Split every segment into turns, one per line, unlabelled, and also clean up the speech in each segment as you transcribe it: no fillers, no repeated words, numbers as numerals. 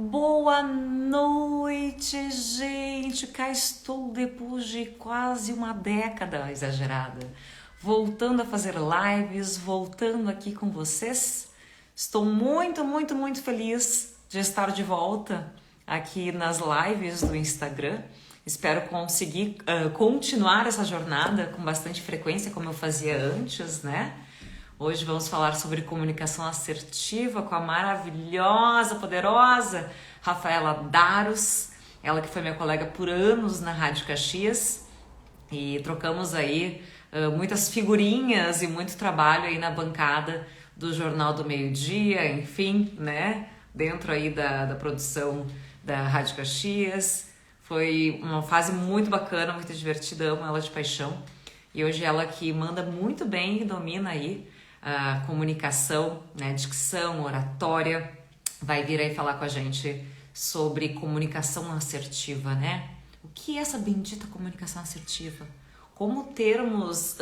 Boa noite, gente! Cá estou depois de quase uma década exagerada, voltando a fazer lives, voltando aqui com vocês. Estou muito feliz de estar de volta aqui nas lives do Instagram. Espero conseguir continuar essa jornada com bastante frequência, como eu fazia antes, né? Hoje vamos falar sobre comunicação assertiva com a maravilhosa, poderosa Rafaela Daros, ela que foi minha colega por anos na Rádio Caxias, e trocamos aí muitas figurinhas e muito trabalho aí na bancada do Jornal do Meio-Dia, enfim, né? Dentro aí da produção da Rádio Caxias. Foi uma fase muito bacana, muito divertida, amo ela de paixão. E hoje ela que manda muito bem e domina aí a comunicação, né, dicção, oratória, vai vir aí falar com a gente sobre comunicação assertiva, né? O que é essa bendita comunicação assertiva? Como termos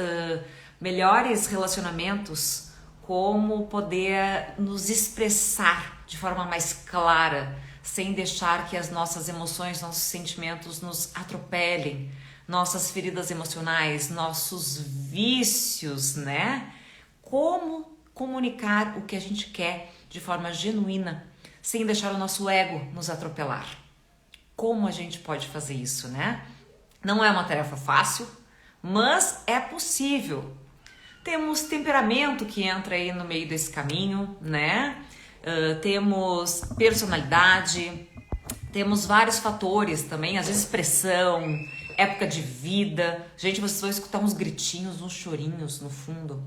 melhores relacionamentos, como poder nos expressar de forma mais clara, sem deixar que as nossas emoções, nossos sentimentos nos atropelem, nossas feridas emocionais, nossos vícios, né? Como comunicar o que a gente quer de forma genuína, sem deixar o nosso ego nos atropelar. Como a gente pode fazer isso, né? Não é uma tarefa fácil, mas é possível. Temos temperamento que entra aí no meio desse caminho, né? Temos personalidade, temos vários fatores também, às vezes pressão, época de vida. Gente, vocês vão escutar uns gritinhos, uns chorinhos no fundo.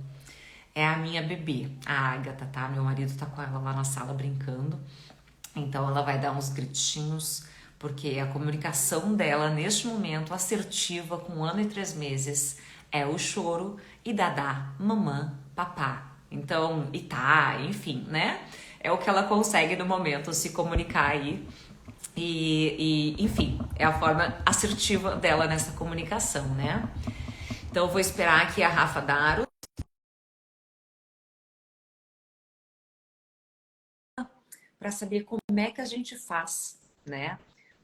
É a minha bebê, a Agatha, tá? Meu marido tá com ela lá na sala brincando. Então ela vai dar uns gritinhos, porque a comunicação dela neste momento assertiva, com 1 ano e 3 meses, é o choro e dadá, mamã, papá. Então, enfim, né? É o que ela consegue no momento se comunicar aí. Enfim, é a forma assertiva dela nessa comunicação, né? Então eu vou esperar aqui a Rafa Daro para saber como é que a gente faz, né,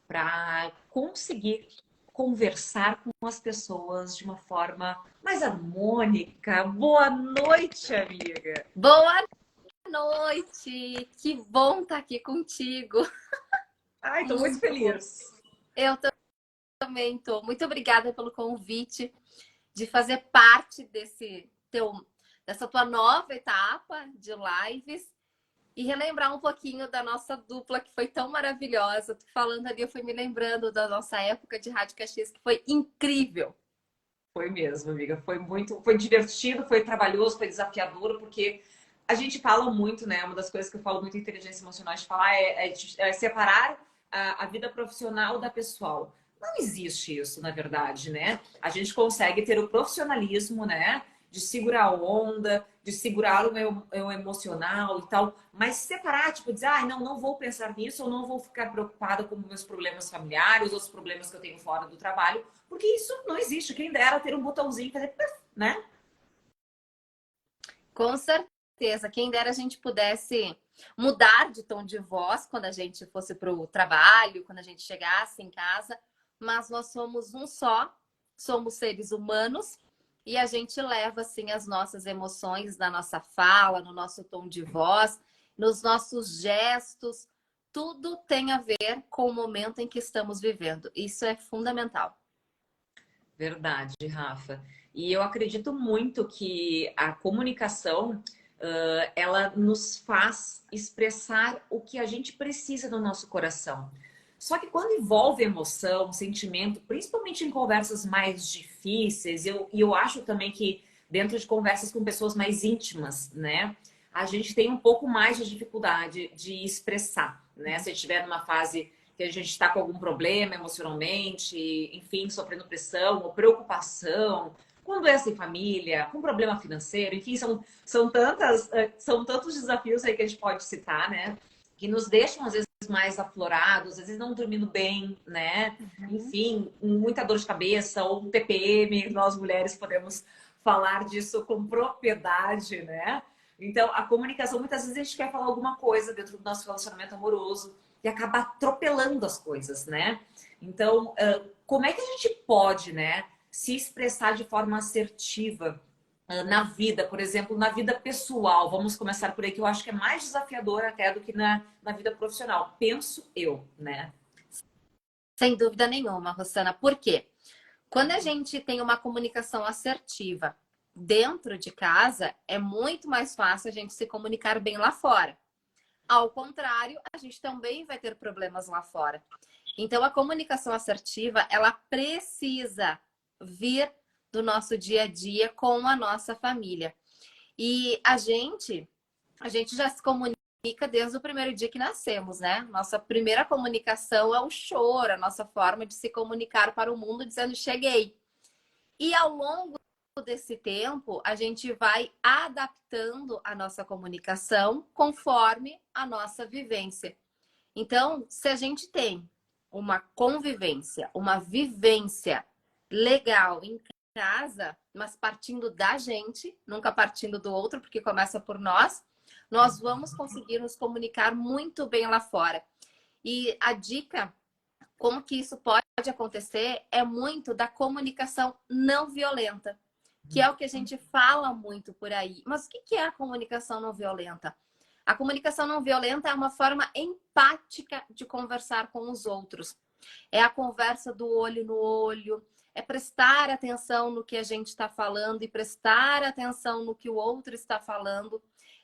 para conseguir conversar com as pessoas de uma forma mais harmônica. Boa noite, amiga!
Boa noite! Que bom estar aqui contigo.
Ai, tô muito
Muito bom.
feliz.
Eu também tô. Muito obrigada pelo convite de fazer parte dessa tua nova etapa de lives e relembrar um pouquinho da nossa dupla que foi tão maravilhosa. Tu falando ali, eu fui me lembrando da nossa época de Rádio Caxias, que foi incrível.
Foi mesmo, amiga. Foi divertido, foi trabalhoso, foi desafiador, porque a gente fala muito, né? Uma das coisas que eu falo muito em inteligência emocional de falar é separar a vida profissional da pessoal. Não existe isso, na verdade, né? A gente consegue ter o profissionalismo, né? De segurar a onda, de segurar o emocional e tal, mas separar, tipo, dizer, não vou pensar nisso, ou não vou ficar preocupada com meus problemas familiares, ou os problemas que eu tenho fora do trabalho, porque isso não existe. Quem dera ter um botãozinho e fazer, né?
Com certeza. Quem dera a gente pudesse mudar de tom de voz quando a gente fosse para o trabalho, quando a gente chegasse em casa, mas nós somos um só, somos seres humanos e a gente leva assim as nossas emoções na nossa fala, no nosso tom de voz, nos nossos gestos. Tudo tem a ver com o momento em que estamos vivendo. Isso é fundamental.
Verdade, Rafa. E eu acredito muito que a comunicação, ela nos faz expressar o que a gente precisa no nosso coração. Só que quando envolve emoção, sentimento, principalmente em conversas mais difíceis, e eu acho também que dentro de conversas com pessoas mais íntimas, né? A gente tem um pouco mais de dificuldade de expressar, né? Se estiver numa fase que a gente está com algum problema emocionalmente, enfim, sofrendo pressão ou preocupação, com doença em família, com problema financeiro, enfim, são tantos desafios aí que a gente pode citar, né? Que nos deixam, às vezes, mais aflorados, às vezes não dormindo bem, né?
Uhum.
Enfim, muita dor de cabeça ou um TPM, nós mulheres podemos falar disso com propriedade, né? Então, a comunicação, muitas vezes a gente quer falar alguma coisa dentro do nosso relacionamento amoroso, e acaba atropelando as coisas, né? Então, como é que a gente pode, né, se expressar de forma assertiva na vida, por exemplo, na vida pessoal? Vamos começar por aí, que eu acho que é mais desafiador até do que na vida profissional. Penso eu, né?
Sem dúvida nenhuma, Rosana. Por quê? Quando a gente tem uma comunicação assertiva dentro de casa, é muito mais fácil a gente se comunicar bem lá fora. Ao contrário, a gente também vai ter problemas lá fora. Então, a comunicação assertiva, ela precisa vir do nosso dia a dia com a nossa família. E a gente já se comunica desde o primeiro dia que nascemos, né? Nossa primeira comunicação é o choro, a nossa forma de se comunicar para o mundo dizendo cheguei. E ao longo desse tempo, a gente vai adaptando a nossa comunicação conforme a nossa vivência. Então, se a gente tem uma convivência, uma vivência legal em casa, mas partindo da gente, nunca partindo do outro, porque começa por nós vamos conseguir nos comunicar muito bem lá fora. E a dica, como que isso pode acontecer, é muito da comunicação não violenta, que é o que a gente fala muito por aí. Mas o que é a comunicação não violenta? A comunicação não violenta é uma forma empática de conversar com os outros. É a conversa do olho no olho, é prestar atenção no que a gente está falando e prestar atenção no que o outro está falando.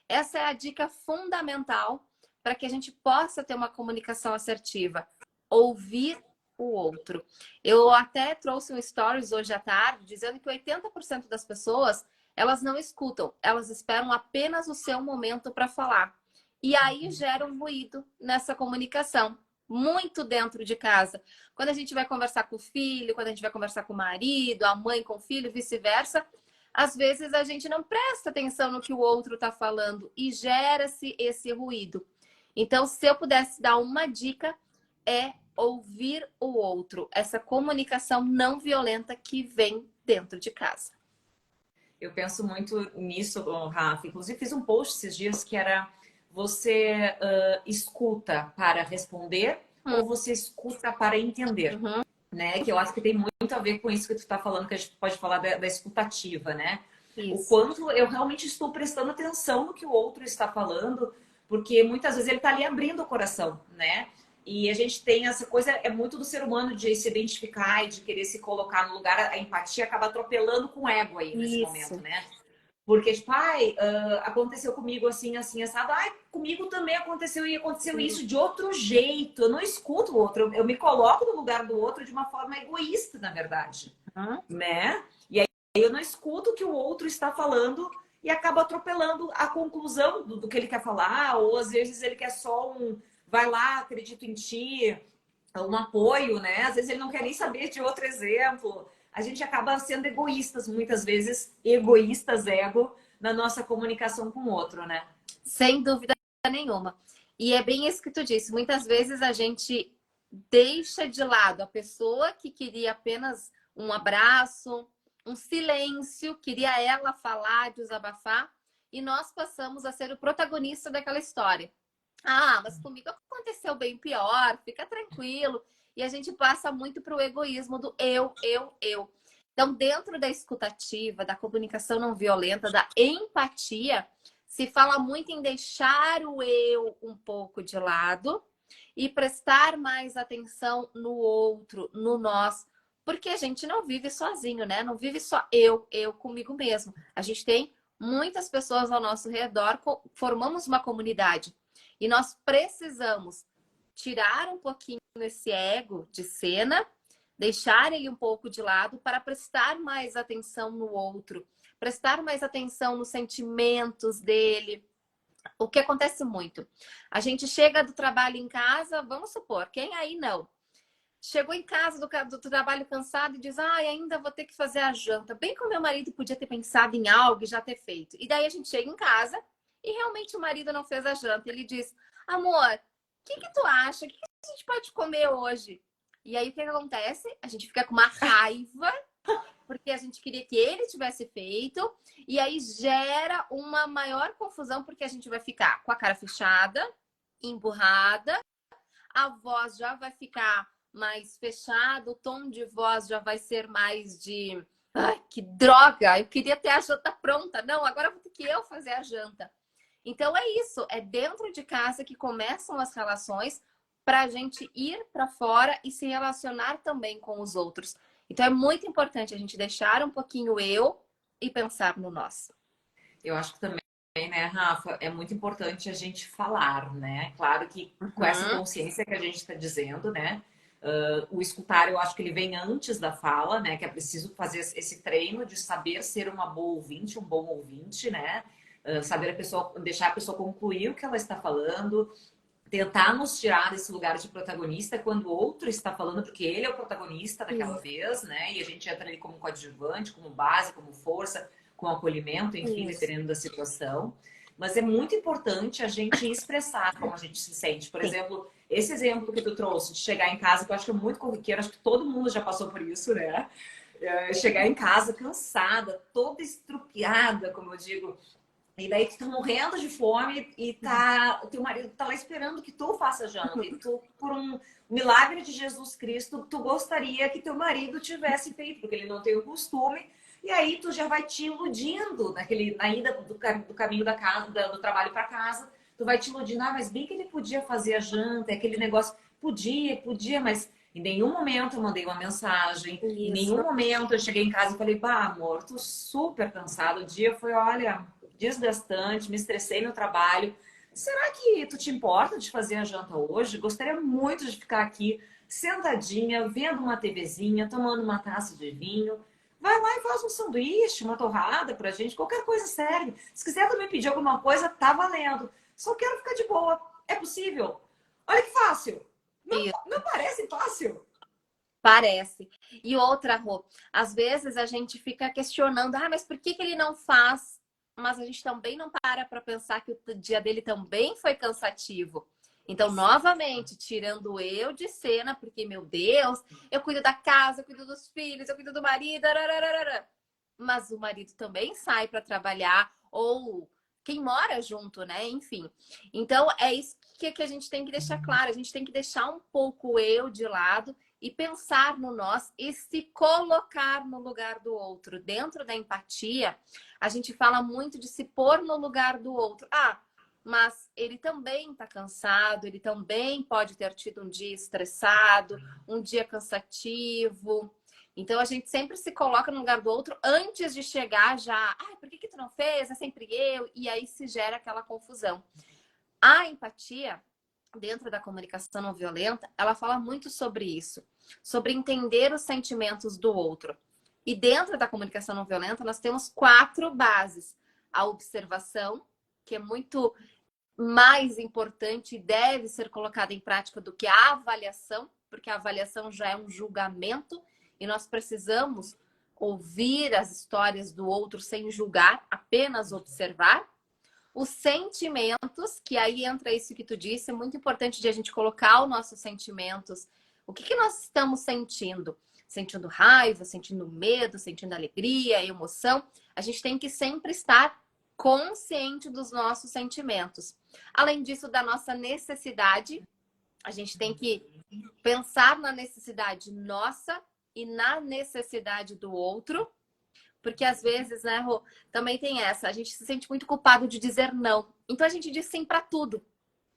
Essa é a dica fundamental para que a gente possa ter uma comunicação assertiva. Ouvir o outro. Eu até trouxe um stories hoje à tarde dizendo que 80% das pessoas, elas não escutam, elas esperam apenas o seu momento para falar. E aí gera um ruído nessa comunicação, muito dentro de casa. Quando a gente vai conversar com o filho, quando a gente vai conversar com o marido, a mãe com o filho, vice-versa, às vezes a gente não presta atenção no que o outro está falando e gera-se esse ruído. Então, se eu pudesse dar uma dica, é ouvir o outro, essa comunicação não violenta que vem dentro de casa.
Eu penso muito nisso, Rafa. Inclusive, fiz um post esses dias que era: você escuta para responder ou você escuta para entender?
Uhum.
Né? Que eu acho que tem muito a ver com isso que tu está falando, que a gente pode falar da escutativa, né? O
Isso.
quanto eu realmente estou prestando atenção no que o outro está falando, porque muitas vezes ele está ali abrindo o coração, né? E a gente tem essa coisa, é muito do ser humano de se identificar e de querer se colocar no lugar, a empatia acaba atropelando com o ego aí nesse momento,
Isso.
né? Porque, tipo, aconteceu comigo assim, assim, assado. Ai, comigo também aconteceu e aconteceu isso de outro jeito. Eu não escuto o outro, eu me coloco no lugar do outro de uma forma egoísta, na verdade, né? E aí eu não escuto o que o outro está falando e acabo atropelando a conclusão do que ele quer falar, ou às vezes ele quer só vai lá, acredito em ti, um apoio, né? Às vezes ele não quer nem saber de outro exemplo. A gente acaba sendo egoístas, muitas vezes, egoístas, ego, na nossa comunicação com o outro, né?
Sem dúvida nenhuma. E é bem isso que tu disse. Muitas vezes a gente deixa de lado a pessoa que queria apenas um abraço, um silêncio, queria ela falar, desabafar, e nós passamos a ser o protagonista daquela história. Ah, mas comigo aconteceu bem pior, fica tranquilo. E a gente passa muito para o egoísmo do eu, eu, eu. Então, dentro da escutativa, da comunicação não violenta, da empatia, se fala muito em deixar o eu um pouco de lado e prestar mais atenção no outro, no nós. Porque a gente não vive sozinho, né? Não vive só eu comigo mesmo. A gente tem muitas pessoas ao nosso redor, formamos uma comunidade. E nós precisamos tirar um pouquinho esse ego de cena, deixar ele um pouco de lado para prestar mais atenção no outro, prestar mais atenção nos sentimentos dele. O que acontece muito? A gente chega do trabalho em casa, vamos supor, quem aí não? Chegou em casa do trabalho cansado e diz: ai, ainda vou ter que fazer a janta. Bem que o meu marido podia ter pensado em algo e já ter feito. E daí a gente chega em casa e realmente o marido não fez a janta. Ele diz: amor, o que tu acha? O que a gente pode comer hoje? E aí o que acontece? A gente fica com uma raiva, porque a gente queria que ele tivesse feito. E aí gera uma maior confusão, porque a gente vai ficar com a cara fechada, emburrada. a voz já vai ficar mais fechada, o tom de voz já vai ser mais de ai, que droga, eu queria ter a janta pronta. Não, agora vou ter que eu fazer a janta. Então é isso, é dentro de casa que começam as relações para a gente ir para fora e se relacionar também com os outros. Então é muito importante a gente deixar um pouquinho eu e pensar no nós.
Eu acho que também, né, Rafa, é muito importante a gente falar, né? Claro que com essa
Uhum.
consciência que a gente está dizendo, né? O escutar, eu acho que ele vem antes da fala, né? Que é preciso fazer esse treino de saber ser uma boa ouvinte, um bom ouvinte, né? Saber a pessoa, deixar a pessoa concluir o que ela está falando, tentar nos tirar desse lugar de protagonista quando o outro está falando, porque ele é o protagonista daquela vez, né? E a gente entra ali como coadjuvante, como base, como força, com acolhimento, enfim,
Isso.
dependendo da situação. Mas é muito importante a gente expressar como a gente se sente. Por
Sim.
exemplo, esse exemplo que tu trouxe de chegar em casa, que eu acho que é muito corriqueiro, acho que todo mundo já passou por isso, né? Chegar em casa cansada, toda estrupiada, como eu digo, e daí tu tá morrendo de fome e o teu marido tá lá esperando que tu faça janta. E tu, por um milagre de Jesus Cristo, tu gostaria que teu marido tivesse feito, porque ele não tem o costume. E aí tu já vai te iludindo na ida do caminho da casa, do trabalho para casa. Tu vai te iludindo, mas bem que ele podia fazer a janta, aquele negócio. Podia, mas em nenhum momento eu mandei uma mensagem, em nenhum
Isso.
momento eu cheguei em casa e falei, bah, amor, tô super cansado. O dia foi, olha, desgastante, me estressei no trabalho. Será que tu te importa de fazer a janta hoje? Gostaria muito de ficar aqui sentadinha, vendo uma TVzinha, tomando uma taça de vinho. Vai lá e faz um sanduíche, uma torrada pra gente, qualquer coisa serve. Se quiser também pedir alguma coisa, tá valendo. Só quero ficar de boa. É possível? Olha que fácil. Não,
Isso.
não parece fácil?
Parece. E outra, Rô, às vezes a gente fica questionando, mas por que que ele não faz? Mas a gente também não para pensar que o dia dele também foi cansativo. Então, novamente, tirando eu de cena, porque, meu Deus, eu cuido da casa, eu cuido dos filhos, eu cuido do marido, arararara. Mas o marido também sai para trabalhar, ou quem mora junto, né? Enfim. Então, é isso que a gente tem que deixar claro. A gente tem que deixar um pouco o eu de lado e pensar no nós e se colocar no lugar do outro. Dentro da empatia, a gente fala muito de se pôr no lugar do outro. Mas ele também está cansado, ele também pode ter tido um dia estressado, um dia cansativo. Então a gente sempre se coloca no lugar do outro antes de chegar já, por que tu não fez? É sempre eu. E aí se gera aquela confusão. A empatia, dentro da comunicação não violenta, ela fala muito sobre isso, sobre entender os sentimentos do outro. E dentro da comunicação não violenta, nós temos 4 bases. A observação, que é muito mais importante e deve ser colocada em prática do que a avaliação, porque a avaliação já é um julgamento e nós precisamos ouvir as histórias do outro sem julgar, apenas observar. Os sentimentos, que aí entra isso que tu disse, é muito importante de a gente colocar os nossos sentimentos. O que nós estamos sentindo? Sentindo raiva, sentindo medo, sentindo alegria, emoção. A gente tem que sempre estar consciente dos nossos sentimentos. Além disso, da nossa necessidade, a gente tem que pensar na necessidade nossa e na necessidade do outro. Porque às vezes, né, Rô, também tem essa, a gente se sente muito culpado de dizer não. Então a gente diz sim para tudo.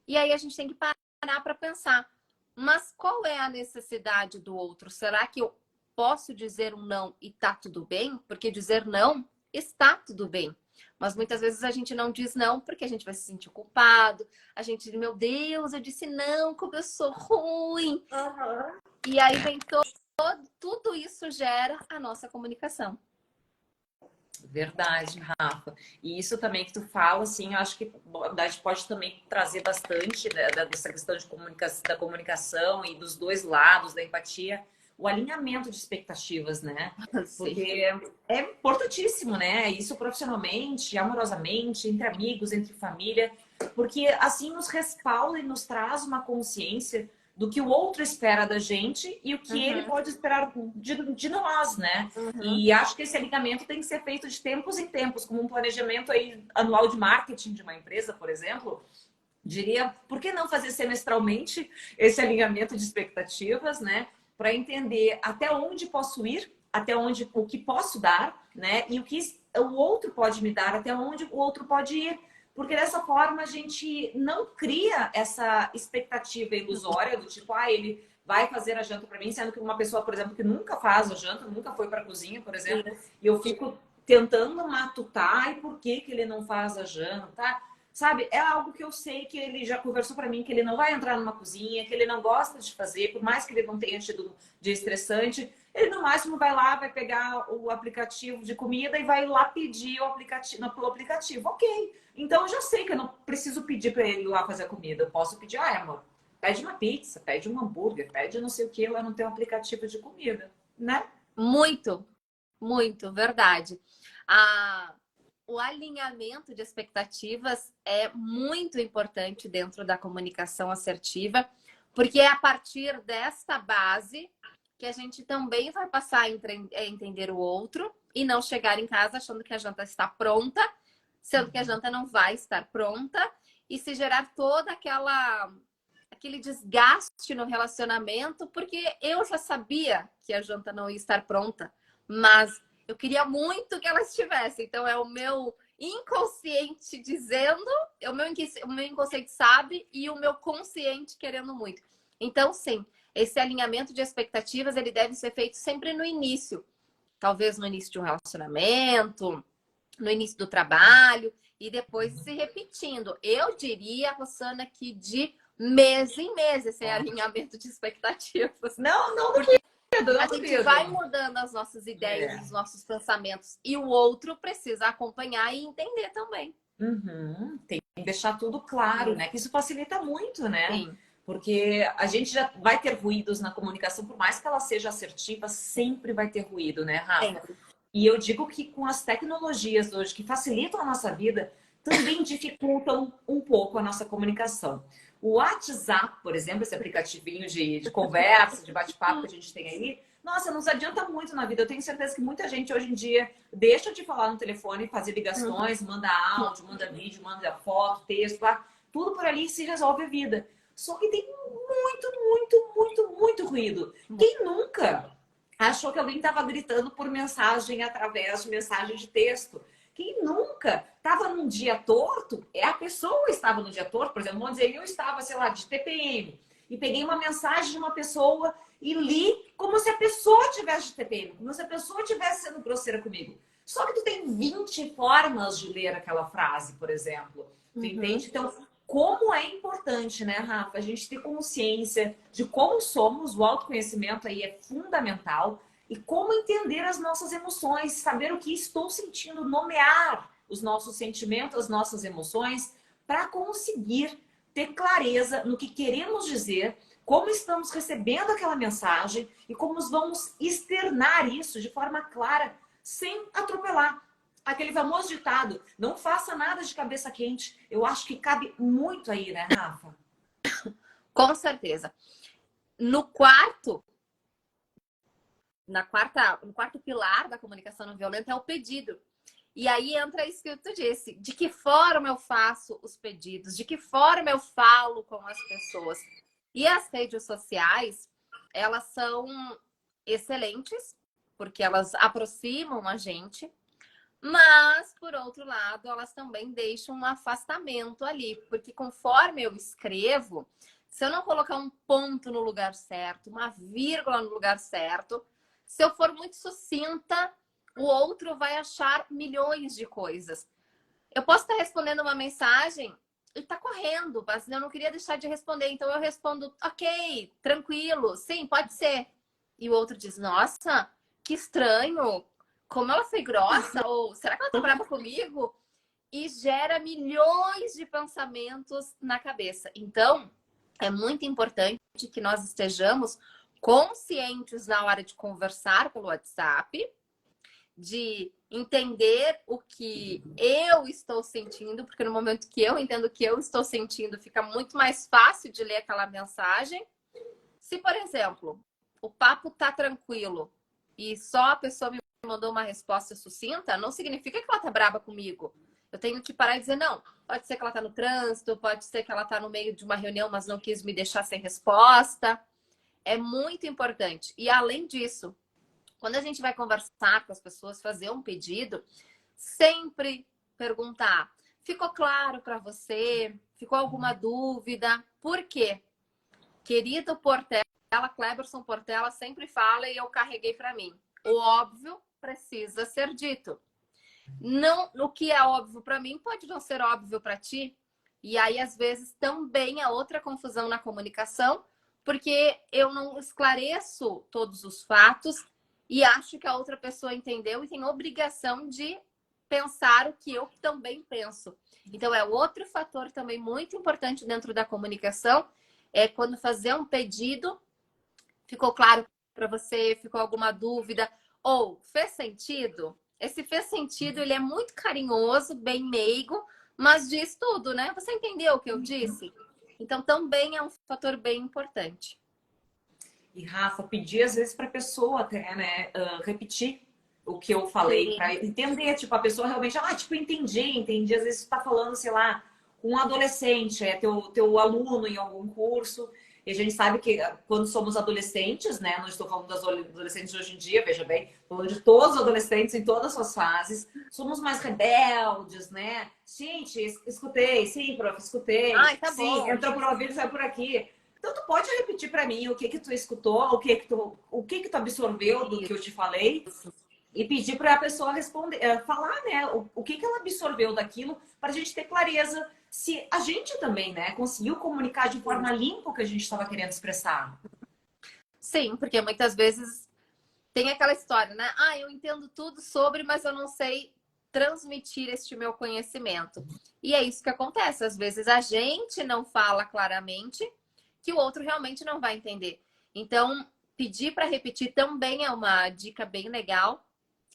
E aí a gente tem que parar para pensar, mas qual é a necessidade do outro? Será que eu posso dizer um não e tá tudo bem? Porque dizer não está tudo bem. Mas muitas vezes a gente não diz não porque a gente vai se sentir culpado. A gente diz, meu Deus, eu disse não, como eu sou ruim.
Uhum.
E aí vem tudo isso gera a nossa comunicação.
Verdade, Rafa. E isso também que tu fala, assim, eu acho que a gente pode também trazer bastante, né, dessa questão de da comunicação e dos dois lados, da empatia, o alinhamento de expectativas, né?
Sim.
Porque é importantíssimo, né? Isso profissionalmente, amorosamente, entre amigos, entre família, porque assim nos respalda e nos traz uma consciência do que o outro espera da gente e o que ele pode esperar de nós, né?
Uhum.
E acho que esse alinhamento tem que ser feito de tempos em tempos, como um planejamento aí anual de marketing de uma empresa, por exemplo. Diria, por que não fazer semestralmente esse alinhamento de expectativas, né? Para entender até onde posso ir, até onde o que posso dar, né? E o que o outro pode me dar, até onde o outro pode ir. Porque dessa forma a gente não cria essa expectativa ilusória do tipo, ah, ele vai fazer a janta para mim, sendo que uma pessoa, por exemplo, que nunca faz a janta, nunca foi para a cozinha, por exemplo, e eu fico tentando matutar e por que que ele não faz a janta, sabe? É algo que eu sei que ele já conversou para mim, que ele não vai entrar numa cozinha, que ele não gosta de fazer, por mais que ele não tenha tido dia estressante, ele no máximo vai lá, vai pegar o aplicativo de comida e vai lá pedir o aplicativo, pelo aplicativo. Ok. Então eu já sei que eu não preciso pedir para ele ir lá fazer a comida. Eu posso pedir, ah, amor, pede uma pizza, pede um hambúrguer, pede não sei o que, lá não tem um aplicativo de comida, né?
Muito, muito, verdade. A, o alinhamento de expectativas é muito importante dentro da comunicação assertiva, porque é a partir desta base que a gente também vai passar a entender o outro e não chegar em casa achando que a janta está pronta, sendo que a janta não vai estar pronta, e se gerar toda aquele desgaste no relacionamento, porque eu já sabia que a janta não ia estar pronta, mas eu queria muito que ela estivesse. Então é o meu inconsciente dizendo, o meu inconsciente sabe e o meu consciente querendo muito. Então, sim, esse alinhamento de expectativas, ele deve ser feito sempre no início. Talvez no início de um relacionamento, no início do trabalho e depois se repetindo. Eu diria, Rosana, que de mês em mês esse alinhamento de expectativas.
Não, não
Porque
duvido,
a
não
gente
duvido.
vai mudando as nossas ideias, os nossos pensamentos, e o outro precisa acompanhar e entender também.
Uhum. Tem que deixar tudo claro, né? Que isso facilita muito, né?
Sim,
Porque a gente já vai ter ruídos na comunicação, por mais que ela seja assertiva, sempre vai ter ruído, né, Rafa?
sempre.
E eu digo que com as tecnologias hoje que facilitam a nossa vida, também dificultam um pouco a nossa comunicação. O WhatsApp, por exemplo, esse aplicativinho de conversa, de bate-papo que a gente tem aí, nossa, nos adianta muito na vida. Eu tenho certeza que muita gente hoje em dia deixa de falar no telefone, fazer ligações, manda áudio, manda vídeo, manda foto, texto, lá, tudo por ali se resolve a vida. Só que tem muito ruído. Quem nunca achou que alguém estava gritando por mensagem através de mensagem de texto? Quem nunca estava num dia torto, é a pessoa estava no dia torto, por exemplo, vamos dizer, eu estava, sei lá, de TPM, e peguei uma mensagem de uma pessoa e li como se a pessoa tivesse de TPM, como se a pessoa estivesse sendo grosseira comigo. Só que tu tem 20 formas de ler aquela frase, por exemplo. Tu entende? Então, como é importante, né, Rafa, a gente ter consciência de como somos, o autoconhecimento aí é fundamental, e como entender as nossas emoções, saber o que estou sentindo, nomear os nossos sentimentos, as nossas emoções, para conseguir ter clareza no que queremos dizer, como estamos recebendo aquela mensagem e como vamos externar isso de forma clara, sem atropelar. Aquele famoso ditado, não faça nada de cabeça quente. Eu acho que cabe muito aí, né, Rafa?
Com certeza. No quarto, no quarto pilar da comunicação não violenta é o pedido. E aí entra isso que tu disse, de que forma eu faço os pedidos, de que forma eu falo com as pessoas. E as redes sociais, elas são excelentes, porque elas aproximam a gente, mas, por outro lado, elas também deixam um afastamento ali, porque conforme eu escrevo, se eu não colocar um ponto no lugar certo, uma vírgula no lugar certo, se eu for muito sucinta, o outro vai achar milhões de coisas. Eu posso estar respondendo uma mensagem e tá correndo, mas eu não queria deixar de responder, então eu respondo, ok, tranquilo, sim, pode ser. E o outro diz, nossa, que estranho, como ela foi grossa, ou será que ela tá brava comigo? E gera milhões de pensamentos na cabeça. Então, é muito importante que nós estejamos conscientes na hora de conversar pelo WhatsApp, de entender o que eu estou sentindo, porque no momento que eu entendo o que eu estou sentindo, fica muito mais fácil de ler aquela mensagem. Se, por exemplo, o papo tá tranquilo e só a pessoa me mandou uma resposta sucinta, não significa que ela tá brava comigo. Eu tenho que parar e dizer, não, Pode ser que ela está no trânsito, pode ser que ela está no meio de uma reunião, mas não quis me deixar sem resposta. É muito importante. E além disso, quando a gente vai conversar com as pessoas, fazer um pedido, sempre perguntar: ficou claro para você? Ficou alguma dúvida? Por quê? Querido Portela, Cleberson Portela sempre fala e eu carreguei para mim. O óbvio precisa ser dito. Não, o que é óbvio para mim pode não ser óbvio para ti. E aí, às vezes, também há outra confusão na comunicação, porque eu não esclareço todos os fatos e acho que a outra pessoa entendeu e tem obrigação de pensar o que eu também penso. Então, é outro fator também muito importante dentro da comunicação, é quando fazer um pedido, ficou claro para você, ficou alguma dúvida, ou fez sentido? Esse fez sentido, ele é muito carinhoso, bem meigo, mas diz tudo, né? Você entendeu o que eu disse? Então, também é um fator bem importante.
E Rafa, pedir às vezes para a pessoa até, né, repetir o que eu falei, para entender, tipo, a pessoa realmente, tipo, entendi. Às vezes você tá falando, sei lá, com um adolescente, é teu aluno em algum curso, e a gente sabe que quando somos adolescentes, né, não estou falando das adolescentes de hoje em dia, veja bem, estou falando de todos os adolescentes em todas as suas fases, somos mais rebeldes, né? Gente, escutei, sim, prof, escutei,
Ai, tá
sim,
bom.
entrou por um ouvido e saiu por aqui. Então, tu pode repetir para mim o que que tu escutou, o que que tu absorveu do que eu te falei e pedir para a pessoa responder, falar, né, o que que ela absorveu daquilo para a gente ter clareza se a gente também, né, conseguiu comunicar de forma limpa o que a gente estava querendo expressar.
Sim, porque muitas vezes tem aquela história, né? Ah, eu entendo tudo sobre, mas eu não sei transmitir este meu conhecimento. E é isso que acontece. Às vezes a gente não fala claramente que o outro realmente não vai entender. Então, pedir para repetir também é uma dica bem legal.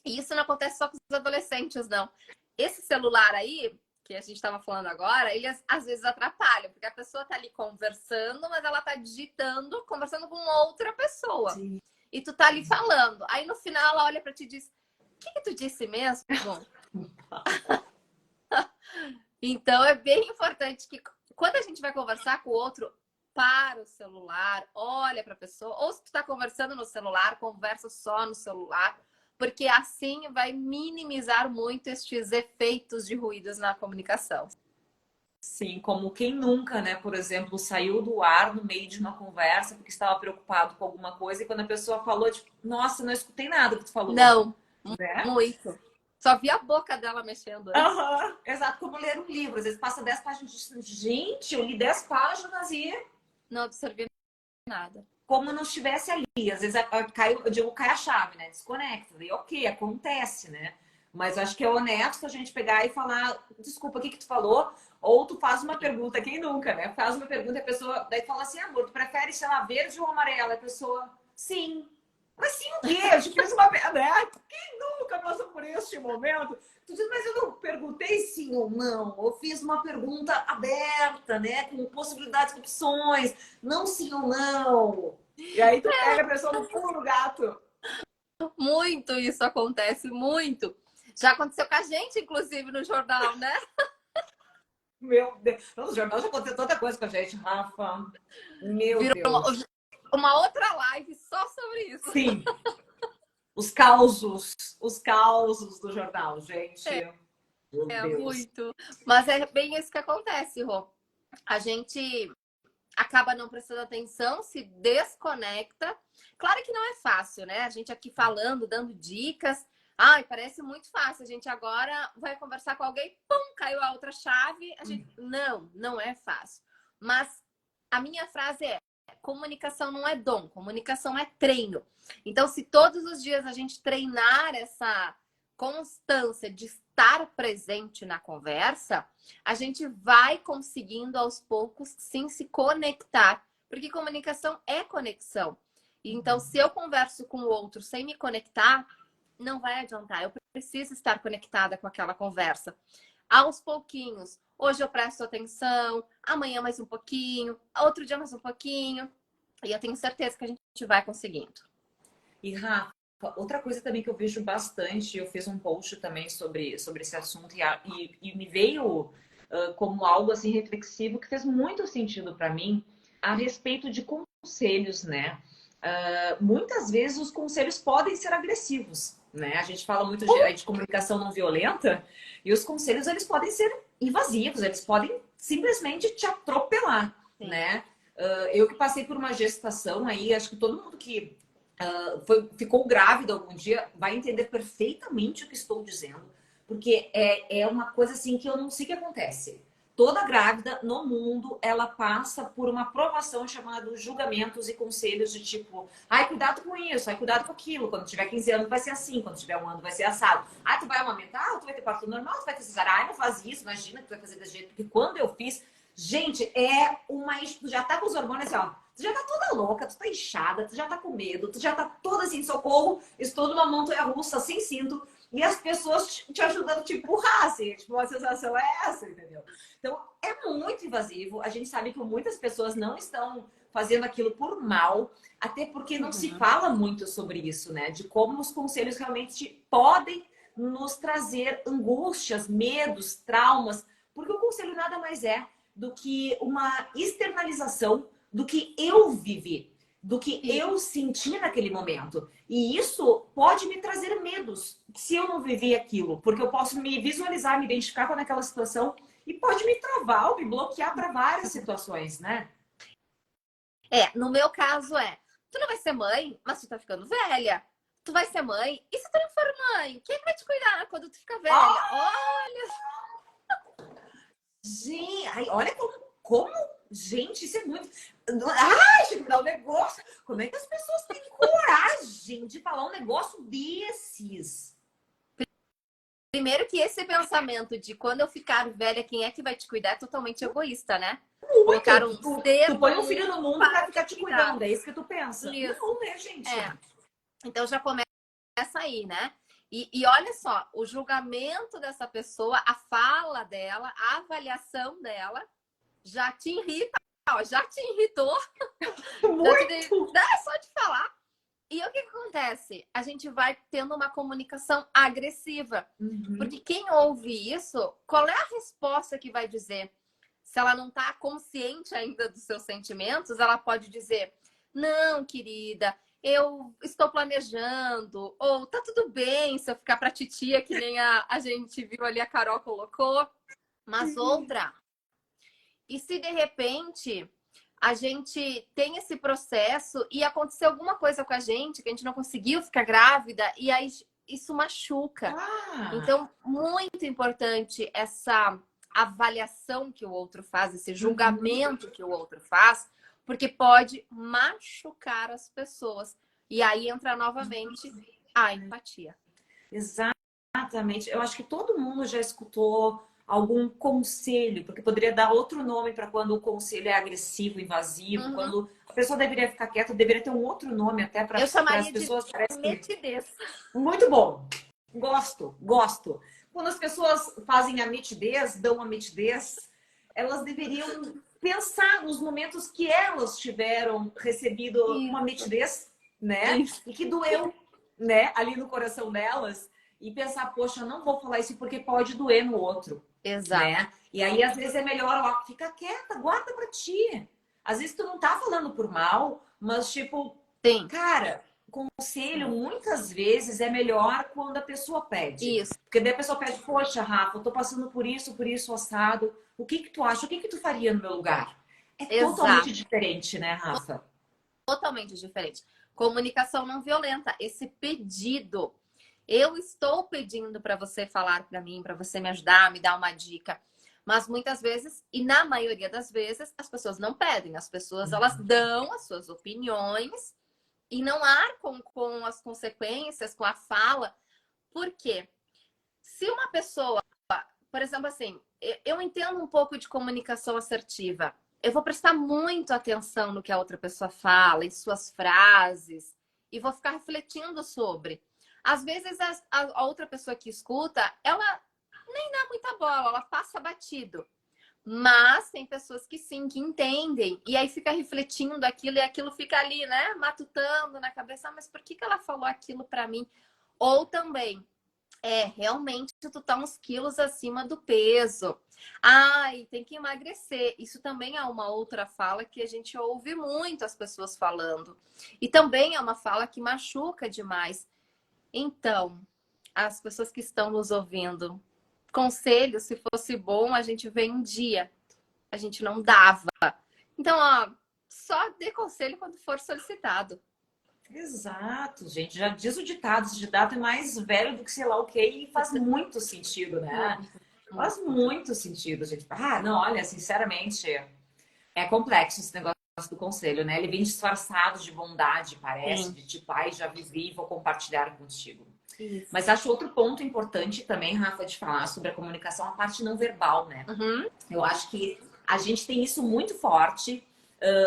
E isso não acontece só com os adolescentes, não. Esse celular aí, que a gente estava falando agora, ele às vezes atrapalha, porque a pessoa está ali conversando, mas ela está digitando, conversando com outra pessoa.
Sim.
E tu tá ali falando. Aí no final ela olha para ti e diz: o que tu disse mesmo? Então é bem importante que quando a gente vai conversar com o outro, para o celular, olha para a pessoa, ou se tu está conversando no celular, conversa só no celular, porque assim vai minimizar muito estes efeitos de ruídos na comunicação.
Sim, como quem nunca, né, por exemplo, saiu do ar no meio de uma conversa porque estava preocupado com alguma coisa e quando a pessoa falou, tipo, nossa, não escutei nada que tu falou,
Não,
né?
muito. Só vi a boca dela mexendo antes.
Aham, exato, como ler um livro. Às vezes passa 10 páginas e diz, gente, eu li 10 páginas e
Não observei nada.
como não estivesse ali. Às vezes cai, eu digo, cai a chave, né? Desconecta. E ok, acontece, né? Mas eu acho que é honesto a gente pegar e falar, desculpa, o que que tu falou? Ou tu faz uma pergunta, quem nunca, né? Faz uma pergunta e a pessoa daí fala assim, amor, tu prefere, sei lá, verde ou amarelo? A pessoa, sim. Mas sim o quê? Eu te fiz uma pergunta, né? Quem nunca passou por este momento? Tu diz, mas eu não perguntei sim ou não. Eu fiz uma pergunta aberta, né? Com possibilidades de opções. Não sim ou não. E aí tu pega a pessoa no pulo do gato.
Muito isso acontece, muito. Já aconteceu com a gente, inclusive, no jornal, né?
Meu Deus. No jornal já aconteceu tanta coisa com a gente, Rafa. Meu
Virou
Deus.
uma outra live só sobre isso.
Sim, os causos do jornal, gente. Meu
É
Deus.
muito. Mas é bem isso que acontece, Rô. A gente acaba não prestando atenção, se desconecta. Claro que não é fácil, né? A gente aqui falando, dando dicas. Ai, parece muito fácil. A gente agora vai conversar com alguém, pum, caiu a outra chave. A gente... Não é fácil. Mas a minha frase é: comunicação não é dom, comunicação é treino. Então, se todos os dias a gente treinar essa constância de estar presente na conversa, a gente vai conseguindo aos poucos sim se conectar, porque comunicação é conexão. Então, se eu converso com o outro sem me conectar, não vai adiantar. Eu preciso estar conectada com aquela conversa. Aos pouquinhos. Hoje eu presto atenção, amanhã mais um pouquinho, outro dia mais um pouquinho. E eu tenho certeza que a gente vai conseguindo.
E Rafa, outra coisa também que eu vejo bastante, eu fiz um post também sobre esse assunto e me veio como algo assim reflexivo que fez muito sentido para mim a respeito de conselhos, né? Muitas vezes os conselhos podem ser agressivos, né? A gente fala muito de comunicação não violenta e os conselhos eles podem ser invasivos, eles podem simplesmente te atropelar,
Sim.
né? Eu que passei por uma gestação aí, acho que todo mundo que ficou grávida algum dia vai entender perfeitamente o que estou dizendo, porque é uma coisa assim que eu não sei o que acontece. Toda grávida no mundo, ela passa por uma provação chamada julgamentos e conselhos de tipo, ai, cuidado com isso, ai, cuidado com aquilo. Quando tiver 15 anos vai ser assim, quando tiver 1 ano vai ser assado. Ai, tu vai amamentar, ou tu vai ter parto normal, tu vai ter cesárea. Ai, não faz isso, imagina que tu vai fazer desse jeito. Porque quando eu fiz, gente, tu já tá com os hormônios assim, ó. Tu já tá toda louca, tu tá inchada, tu já tá com medo, tu já tá toda assim, socorro, estou numa montanha-russa sem cinto. E as pessoas te ajudando a te empurrar, assim. Tipo, a sensação é essa, entendeu? Então, é muito invasivo. A gente sabe que muitas pessoas não estão fazendo aquilo por mal, até porque não se fala muito sobre isso, né? De como os conselhos realmente podem nos trazer angústias, medos, traumas, porque o conselho nada mais é do que uma externalização do que eu vivi, do que eu senti naquele momento. E isso pode me trazer medos se eu não vivi aquilo, porque eu posso me visualizar, me identificar com aquela situação e pode me travar ou me bloquear para várias situações, né?
No meu caso tu não vai ser mãe, mas tu tá ficando velha. Tu vai ser mãe, e se tu não for mãe? Quem vai te cuidar quando tu ficar velha? Olha!
Gente, ai, olha como, gente, isso é muito. Ai, gente, me dá um negócio. Como é que as pessoas têm coragem de falar um negócio desses?
Primeiro que esse pensamento de quando eu ficar velha, quem é que vai te cuidar é totalmente egoísta, né?
Muito.
Colocar um ser
tu põe um filho no mundo pra ficar te
cuidar.
cuidando, é isso que tu pensa.
Isso.
Não, né, gente?
Então já começa aí, né? E olha só, o julgamento dessa pessoa, a fala dela, a avaliação dela já te irrita, ó, já te irritou.
Muito.
É só de falar. E o que acontece? A gente vai tendo uma comunicação agressiva. Porque quem ouve isso, qual é a resposta que vai dizer? Se ela não está consciente ainda dos seus sentimentos, ela pode dizer: não, querida, eu estou planejando. Ou tá tudo bem se eu ficar pra titia, que nem a gente viu ali, a Carol colocou. Mas outra. E se de repente a gente tem esse processo e aconteceu alguma coisa com a gente, que a gente não conseguiu ficar grávida, e aí isso machuca. Então, muito importante essa avaliação que o outro faz, esse julgamento que o outro faz, porque pode machucar as pessoas. E aí entra novamente a empatia.
Exatamente. Eu acho que todo mundo já escutou algum conselho, porque poderia dar outro nome para quando o conselho é agressivo, invasivo, quando a pessoa deveria ficar quieta, deveria ter um outro nome até para as pessoas.
De metidez.
Muito bom. Gosto. Quando as pessoas fazem a mitidez, dão a mitidez, elas deveriam pensar nos momentos que elas tiveram recebido uma mitidez, né? E que doeu, né? Ali no coração delas. E pensar, poxa, eu não vou falar isso porque pode doer no outro.
Exato.
Né? E aí, às vezes, é melhor, ó, fica quieta, guarda pra ti. Às vezes tu não tá falando por mal, mas tipo, cara, conselho muitas vezes é melhor quando a pessoa pede.
Isso.
Porque daí a pessoa pede, poxa, Rafa, eu tô passando por isso, assado. O que que tu acha? O que que tu faria no meu lugar? É totalmente diferente, né, Rafa?
Totalmente diferente. Comunicação não violenta. Esse pedido. Eu estou pedindo para você falar para mim, para você me ajudar, me dar uma dica. Mas muitas vezes, e na maioria das vezes, as pessoas não pedem. As pessoas, elas dão as suas opiniões e não arcam com as consequências, com a fala. Por quê? Se uma pessoa, por exemplo, assim, eu entendo um pouco de comunicação assertiva. Eu vou prestar muito atenção no que a outra pessoa fala, em suas frases, e vou ficar refletindo sobre. Às vezes, a outra pessoa que escuta, ela nem dá muita bola, ela passa batido. Mas tem pessoas que sim, que entendem. E aí fica refletindo aquilo e aquilo fica ali, né? Matutando na cabeça. Ah, mas por que ela falou aquilo pra mim? Ou também, Realmente tu tá uns quilos acima do peso. Ai, tem que emagrecer. Isso também é uma outra fala que a gente ouve muito as pessoas falando. E também é uma fala que machuca demais. Então, as pessoas que estão nos ouvindo, conselho, se fosse bom, a gente vendia. A gente não dava. Então, ó, só dê conselho quando for solicitado.
Exato, gente. Já diz o ditado, esse ditado é mais velho do que sei lá o que e faz muito sentido, né?
Muito,
Faz
muito.
muito sentido, gente. Ah, não, olha, sinceramente, é complexo esse negócio do conselho, né? Ele vem disfarçado de bondade, parece,
Sim,
de tipo, ai, já vivi, vou compartilhar contigo.
isso.
Mas acho outro ponto importante também, Rafa, de falar sobre a comunicação, a parte não verbal, né?
Uhum,
Eu acho que a gente tem isso muito forte.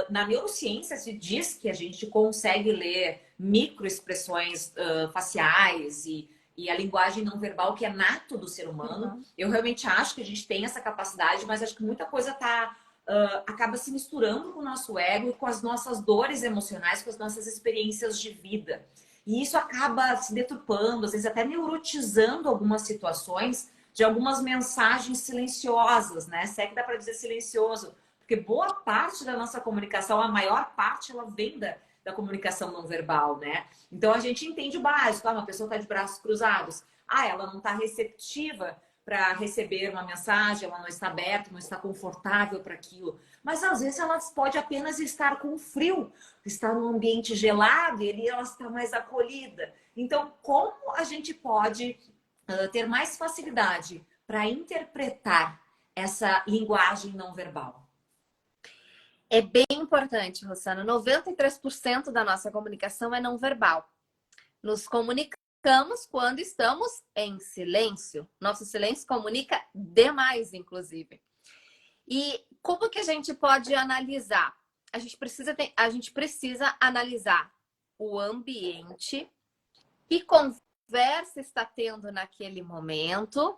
Na neurociência se diz que a gente consegue ler microexpressões faciais e a linguagem não verbal que é nato do ser humano.
uhum.
Eu realmente acho que a gente tem essa capacidade, mas acho que muita coisa acaba se misturando com o nosso ego e com as nossas dores emocionais, com as nossas experiências de vida. E isso acaba se deturpando, às vezes até neurotizando algumas situações de algumas mensagens silenciosas, né? Se é que dá para dizer silencioso, porque boa parte da nossa comunicação, a maior parte, ela vem da comunicação não verbal, né? Então a gente entende o básico, uma pessoa está de braços cruzados, ela não está receptiva para receber uma mensagem, ela não está aberta, não está confortável para aquilo. Mas às vezes ela pode apenas estar com frio, estar num ambiente gelado e ali ela está mais acolhida. Então, como a gente pode ter mais facilidade para interpretar essa linguagem não verbal?
É bem importante, Rosana. 93% da nossa comunicação é não verbal. Nos comunicamos quando estamos em silêncio. Nosso silêncio comunica demais, inclusive. E como que a gente pode analisar? A gente precisa analisar o ambiente, que conversa está tendo naquele momento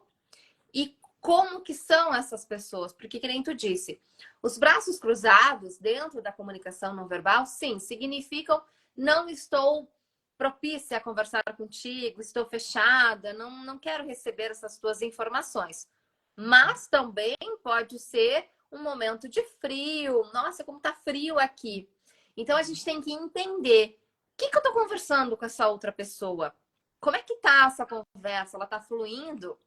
e como que são essas pessoas. Porque, que nem tu disse, os braços cruzados dentro da comunicação não verbal, sim, significam não estou propícia a conversar contigo, estou fechada, não quero receber essas tuas informações. Mas também pode ser um momento de frio. Nossa, como tá frio aqui. Então a gente tem que entender o que eu tô conversando com essa outra pessoa. Como é que tá essa conversa? Ela tá fluindo?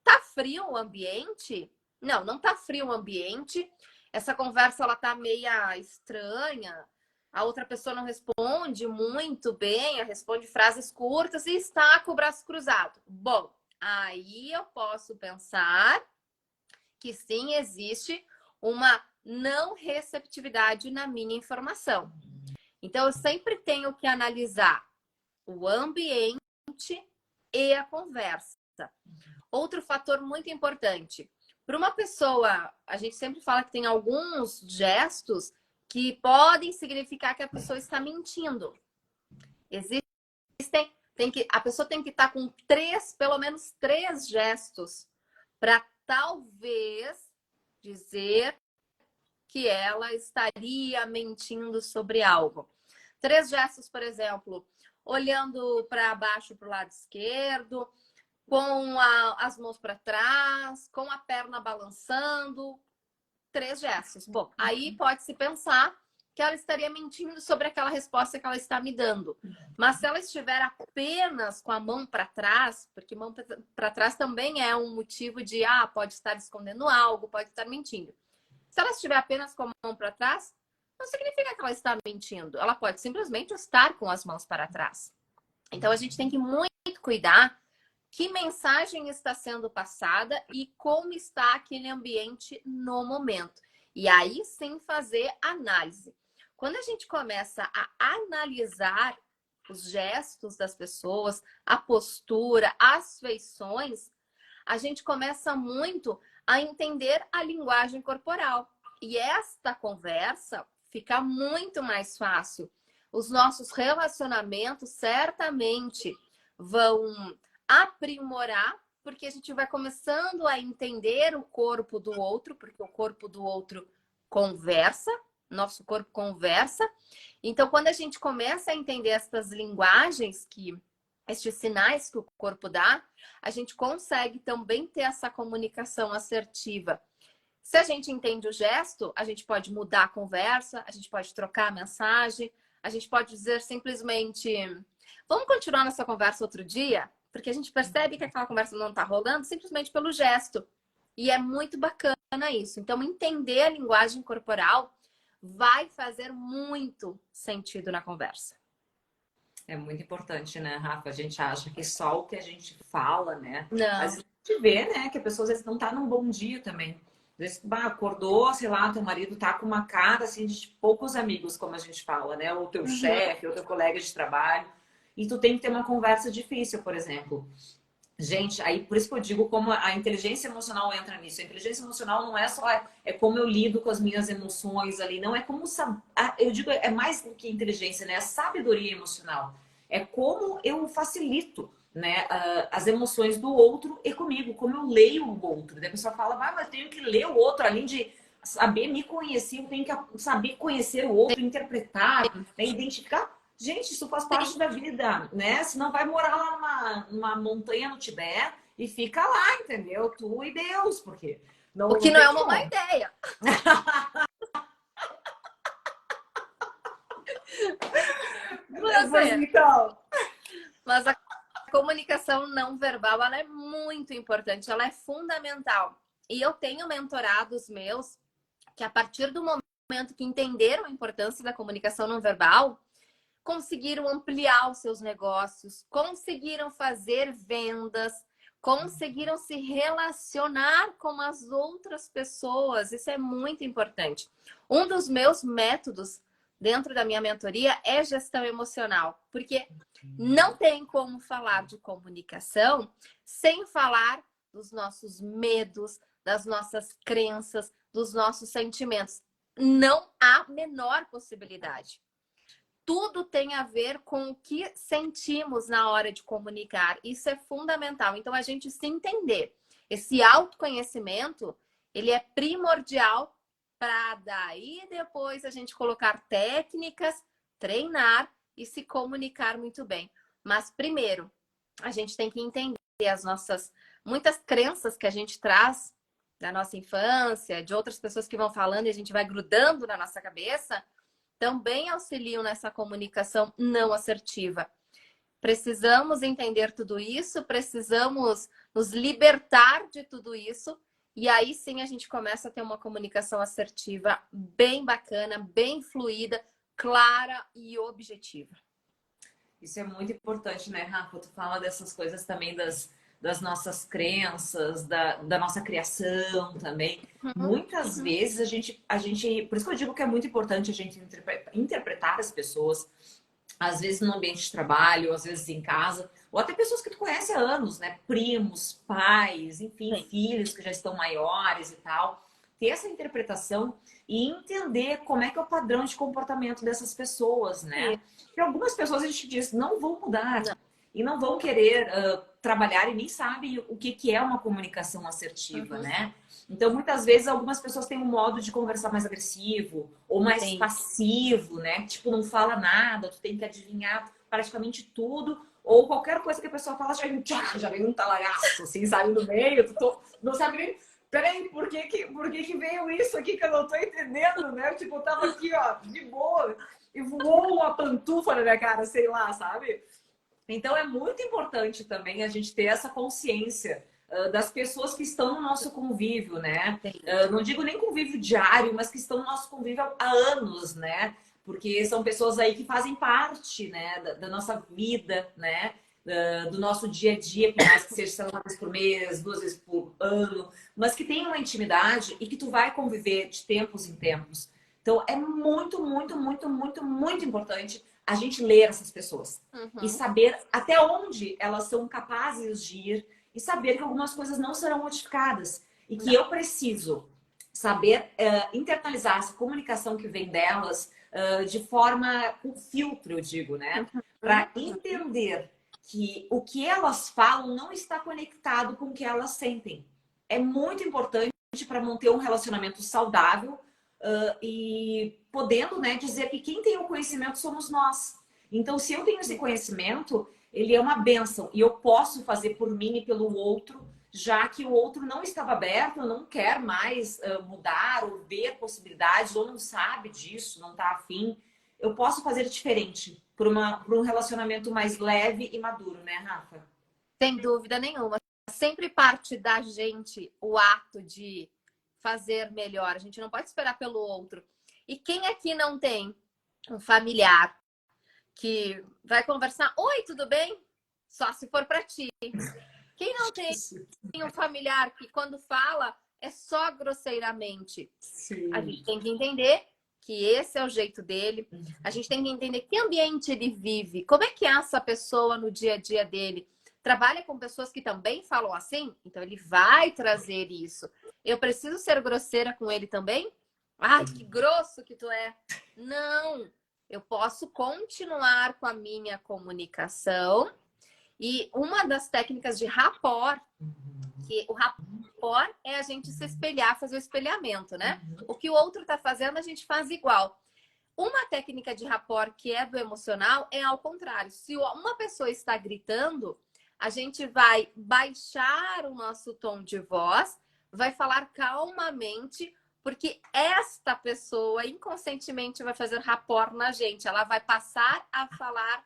Tá frio o ambiente? Não, não tá frio o ambiente. Essa conversa ela tá meia estranha. A outra pessoa não responde muito bem, responde frases curtas e está com o braço cruzado. Bom, aí eu posso pensar que sim, existe uma não receptividade na minha informação. Então, eu sempre tenho que analisar o ambiente e a conversa. Outro fator muito importante. Para uma pessoa, a gente sempre fala que tem alguns gestos que podem significar que a pessoa está mentindo. A pessoa tem que estar com pelo menos três gestos para talvez dizer que ela estaria mentindo sobre algo. Três gestos, por exemplo, olhando para baixo para o lado esquerdo, com as mãos para trás, com a perna balançando. Três gestos. Bom, aí pode-se pensar que ela estaria mentindo sobre aquela resposta que ela está me dando. Mas se ela estiver apenas com a mão para trás, porque mão para trás também é um motivo de, pode estar escondendo algo, pode estar mentindo. Se ela estiver apenas com a mão para trás, não significa que ela está mentindo. Ela pode simplesmente estar com as mãos para trás. Então a gente tem que muito cuidar que mensagem está sendo passada e como está aquele ambiente no momento. E aí sim fazer análise. Quando a gente começa a analisar os gestos das pessoas, a postura, as feições, a gente começa muito a entender a linguagem corporal. E esta conversa fica muito mais fácil. Os nossos relacionamentos certamente vão aprimorar, porque a gente vai começando a entender o corpo do outro, porque o corpo do outro conversa, nosso corpo conversa. Então, quando a gente começa a entender essas linguagens que estes sinais que o corpo dá, a gente consegue também ter essa comunicação assertiva. Se a gente entende o gesto, a gente pode mudar a conversa, a gente pode trocar a mensagem, a gente pode dizer simplesmente: vamos continuar nossa conversa outro dia? Porque a gente percebe que aquela conversa não está rolando simplesmente pelo gesto. E é muito bacana isso. Então, entender a linguagem corporal vai fazer muito sentido na conversa.
É muito importante, né, Rafa? A gente acha que só o que a gente fala, né?
Não.
Às vezes a gente vê, né, que a pessoa às vezes não tá num bom dia também. Às vezes, acordou, sei lá, teu marido tá com uma cara assim de poucos amigos, como a gente fala, né? Ou teu
Uhum.
chefe, ou teu colega de trabalho. E tu tem que ter uma conversa difícil, por exemplo. Gente, aí por isso que eu digo como a inteligência emocional entra nisso. A inteligência emocional não é só é como eu lido com as minhas emoções ali, não é como eu digo é mais do que inteligência, né? É sabedoria emocional. É como eu facilito, né, as emoções do outro e comigo, como eu leio o outro. Daí a pessoa fala, mas eu tenho que ler o outro além de saber me conhecer, eu tenho que saber conhecer o outro, interpretar, né, identificar. Gente, isso faz parte da vida, né? Se não vai morar lá numa montanha no Tibete e fica lá, entendeu? Tu e Deus, porque
O que
não
não
tem
é uma má
como.
ideia.
Pois
Você.
então.
Mas a comunicação não verbal, ela é muito importante, ela é fundamental. E eu tenho mentorados meus que a partir do momento que entenderam a importância da comunicação não verbal, conseguiram ampliar os seus negócios, conseguiram fazer vendas, conseguiram se relacionar com as outras pessoas. Isso é muito importante. Um dos meus métodos dentro da minha mentoria é gestão emocional, porque não tem como falar de comunicação sem falar dos nossos medos, das nossas crenças, dos nossos sentimentos. Não há menor possibilidade. Tudo tem a ver com o que sentimos na hora de comunicar. Isso é fundamental. Então, a gente se entender. Esse autoconhecimento, ele é primordial para daí depois a gente colocar técnicas, treinar e se comunicar muito bem. Mas primeiro, a gente tem que entender as nossas muitas crenças que a gente traz da nossa infância, de outras pessoas que vão falando e a gente vai grudando na nossa cabeça, também auxiliam nessa comunicação não assertiva. Precisamos entender tudo isso, precisamos nos libertar de tudo isso, e aí sim a gente começa a ter uma comunicação assertiva bem bacana, bem fluida, clara e objetiva.
Isso é muito importante, né, Rafa? Tu fala dessas coisas também das nossas crenças, da nossa criação também. Muitas vezes por isso que eu digo que é muito importante a gente interpretar as pessoas, às vezes no ambiente de trabalho, às vezes em casa, ou até pessoas que tu conhece há anos, né? Primos, pais, enfim,
Sim.
filhos que já estão maiores e tal. Ter essa interpretação e entender como é que é o padrão de comportamento dessas pessoas, né? Porque algumas pessoas a gente diz não vão mudar
Não.
e não vão querer trabalhar e nem sabem o que é uma comunicação assertiva,
Uhum.
né? Então, muitas vezes, algumas pessoas têm um modo de conversar mais agressivo ou mais
Sim.
passivo, né? Tipo, não fala nada, tu tem que adivinhar praticamente tudo. Ou qualquer coisa que a pessoa fala, já vem um talagaço, assim, sabe, no meio. Não sabe nem... Peraí, por que veio isso aqui que eu não tô entendendo, né? Tipo, eu tava aqui, ó, de boa. E voou uma pantufa na minha cara, sei lá, sabe? Então é muito importante também a gente ter essa consciência das pessoas que estão no nosso convívio, né?
Sim.
Não digo nem convívio diário, mas que estão no nosso convívio há anos, né? Porque são pessoas aí que fazem parte, né, da nossa vida, né? Do nosso dia a dia, por mais que seja sei lá, uma vez por mês, 2 vezes por ano, mas que tem uma intimidade e que tu vai conviver de tempos em tempos. Então é muito, muito, muito, muito, muito importante a gente ler essas pessoas e
Uhum.
saber até onde elas são capazes de ir e saber que algumas coisas não serão modificadas e que
Não.
eu preciso saber internalizar essa comunicação que vem delas de forma com filtro, eu digo, né?
Uhum.
Para entender que o que elas falam não está conectado com o que elas sentem. É muito importante para manter um relacionamento saudável e podendo, né, dizer que quem tem o conhecimento somos nós. Então, se eu tenho esse conhecimento, ele é uma bênção. E eu posso fazer por mim e pelo outro, já que o outro não estava aberto, não quer mais mudar ou ver possibilidades, ou não sabe disso, não está afim. Eu posso fazer diferente por um relacionamento mais leve e maduro, né, Rafa?
Sem dúvida nenhuma. Sempre parte da gente o ato de fazer melhor. A gente não pode esperar pelo outro. E quem aqui não tem um familiar que vai conversar, oi, tudo bem? Só se for para ti. Quem não tem um familiar que quando fala é só grosseiramente?
Sim.
A gente tem que entender que esse é o jeito dele. A gente tem que entender que ambiente ele vive. Como é que é essa pessoa no dia a dia dele? Trabalha com pessoas que também falam assim? Então ele vai trazer isso. Eu preciso ser grosseira com ele também? Ai, que grosso que tu é. Não. Eu posso continuar com a minha comunicação. E uma das técnicas de rapport, que o rapport é a gente se espelhar, fazer o espelhamento, né? O que o outro está fazendo, a gente faz igual. Uma técnica de rapport que é do emocional é ao contrário. Se uma pessoa está gritando, a gente vai baixar o nosso tom de voz, vai falar calmamente, porque esta pessoa inconscientemente vai fazer rapport na gente. Ela vai passar a falar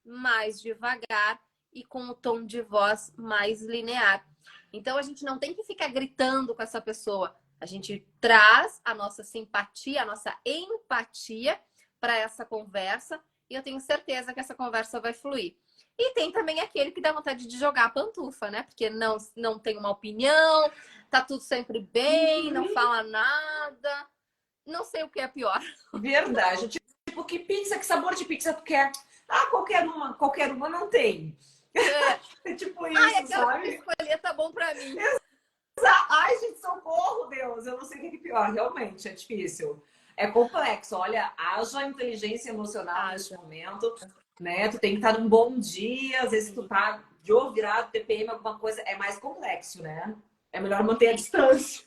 mais devagar e com o tom de voz mais linear. Então, a gente não tem que ficar gritando com essa pessoa. A gente traz a nossa simpatia, a nossa empatia para essa conversa e eu tenho certeza que essa conversa vai fluir. E tem também aquele que dá vontade de jogar a pantufa, né? Porque não tem uma opinião, tá tudo sempre bem, não fala nada. Não sei o que é pior.
Verdade. Tipo, que pizza, que sabor de pizza tu quer? Ah, qualquer uma não tem. É tipo isso,
ai, aquela
sabe?
que escolher tá bom pra mim.
Ai, gente, socorro, Deus. Eu não sei o que é pior. Realmente, é difícil. É complexo. Olha, haja inteligência emocional nesse momento, né? Tu tem que estar num bom dia. Às vezes tu tá de ou virado, TPM, alguma coisa. É mais complexo, né? É melhor manter a distância.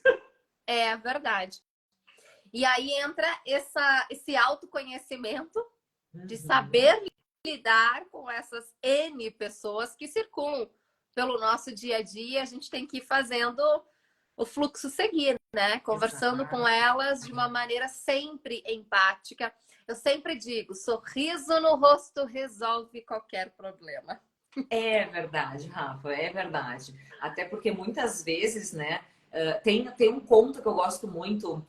É verdade. E aí entra esse autoconhecimento de saber lidar com essas N pessoas que circulam pelo nosso dia a dia. A gente tem que ir fazendo o fluxo seguir, né? Conversando com elas de uma maneira sempre empática. Eu sempre digo, sorriso no rosto resolve qualquer problema.
É verdade, Rafa, é verdade. Até porque muitas vezes, né, tem um conto que eu gosto muito,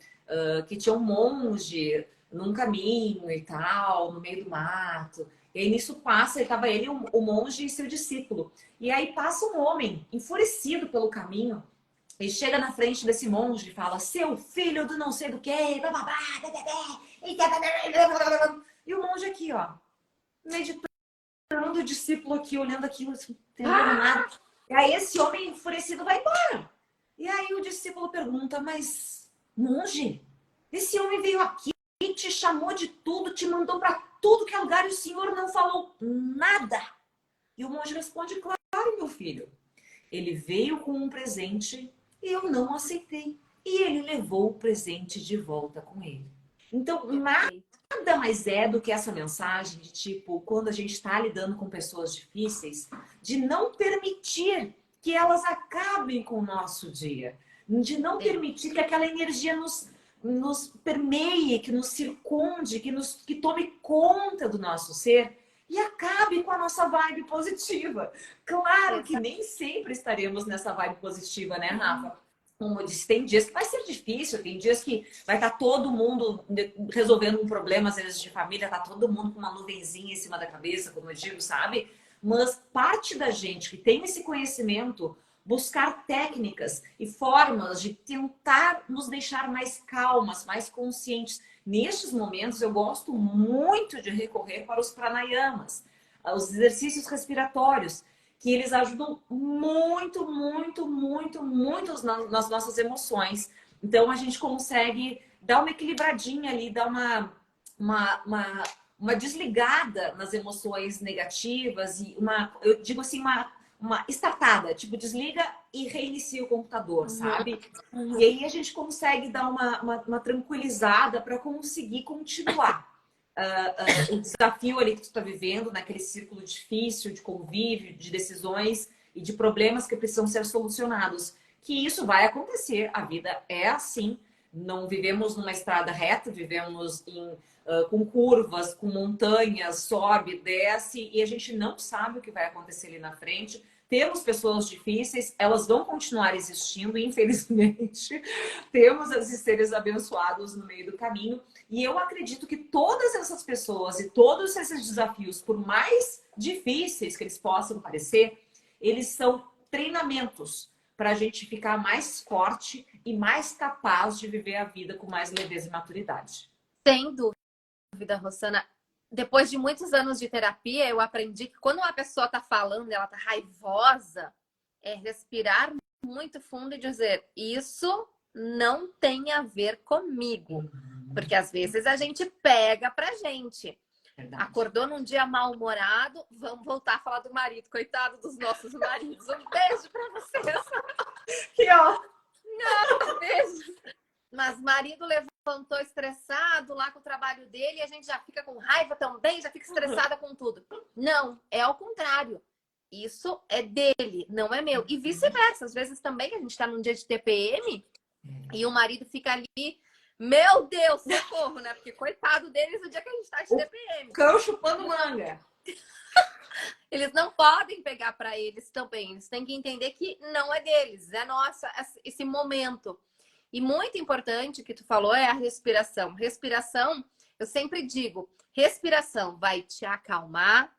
que tinha um monge num caminho e tal, no meio do mato. E aí nisso passa, estava ele, o monge e seu discípulo. E aí passa um homem enfurecido pelo caminho e chega na frente desse monge e fala: seu filho do não sei do que, e o monge aqui, ó, meditando, o discípulo aqui olhando aquilo, assim, não entendendo nada. E aí esse homem enfurecido vai embora. E aí o discípulo pergunta: mas, monge, esse homem veio aqui, te chamou de tudo, te mandou para tudo que é lugar e o senhor não falou nada. E o monge responde: claro, meu filho. Ele veio com um presente e eu não aceitei. E ele levou o presente de volta com ele. Então, nada mais é do que essa mensagem de tipo, quando a gente está lidando com pessoas difíceis, de não permitir que elas acabem com o nosso dia. De não permitir que aquela energia nos permeie, que nos circunde, que tome conta do nosso ser e acabe com a nossa vibe positiva. Claro que nem sempre estaremos nessa vibe positiva, né, Rafa? Como eu disse, tem dias que vai ser difícil, tem dias que vai estar todo mundo resolvendo um problema, às vezes de família, tá todo mundo com uma nuvenzinha em cima da cabeça, como eu digo, sabe? Mas parte da gente que tem esse conhecimento, buscar técnicas e formas de tentar nos deixar mais calmas, mais conscientes. Nestes momentos, eu gosto muito de recorrer para os pranayamas, os exercícios respiratórios, que eles ajudam muito, muito, muito, muito nas nossas emoções. Então, a gente consegue dar uma equilibradinha ali, dar uma desligada nas emoções negativas e eu digo assim, uma startada, tipo, desliga e reinicia o computador, sabe? E aí a gente consegue dar uma tranquilizada para conseguir continuar. o desafio ali que tu está vivendo, naquele círculo difícil de convívio, de decisões e de problemas que precisam ser solucionados. Que isso vai acontecer, a vida é assim. Não vivemos numa estrada reta, vivemos com curvas, com montanhas, sobe, desce, e a gente não sabe o que vai acontecer ali na frente. Temos pessoas difíceis, elas vão continuar existindo, infelizmente. Temos esses seres abençoados no meio do caminho. E eu acredito que todas essas pessoas e todos esses desafios, por mais difíceis que eles possam parecer, eles são treinamentos para a gente ficar mais forte e mais capaz de viver a vida com mais leveza e maturidade.
Sem dúvida, Rosana. Depois de muitos anos de terapia, eu aprendi que quando uma pessoa está falando, ela está raivosa, é respirar muito fundo e dizer: isso não tem a ver comigo. Porque às vezes a gente pega pra gente. Verdade. Acordou num dia mal-humorado, vamos voltar a falar do marido. Coitado dos nossos maridos. Um beijo pra vocês.
Que ó.
Não, beijo. Mas marido levantou estressado lá com o trabalho dele e a gente já fica com raiva também, já fica estressada com tudo. Não, é ao contrário. Isso é dele, não é meu. E vice-versa. Às vezes também a gente está num dia de TPM e o marido fica ali, meu Deus, socorro, né? Porque coitado deles no dia que a gente está de TPM.
Cão chupando manga.
Eles não podem pegar para eles também. Eles têm que entender que não é deles, é nosso esse momento. E muito importante que tu falou é a respiração. Respiração, eu sempre digo, respiração vai te acalmar,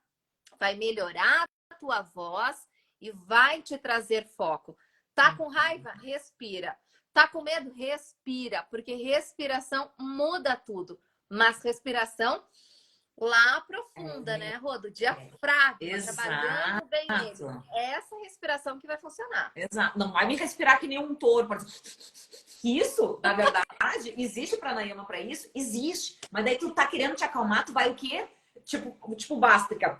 vai melhorar a tua voz e vai te trazer foco. Tá com raiva? Respira. Tá com medo? Respira, porque respiração muda tudo. Mas respiração lá profunda, né, Rodo? Diafragma, trabalhando bem nele. É essa respiração que vai funcionar.
Exato. Não vai me respirar que nem um touro. Isso, na verdade, existe pranayama para isso? Existe. Mas daí tu tá querendo te acalmar, tu vai o quê? Tipo Bhastrika,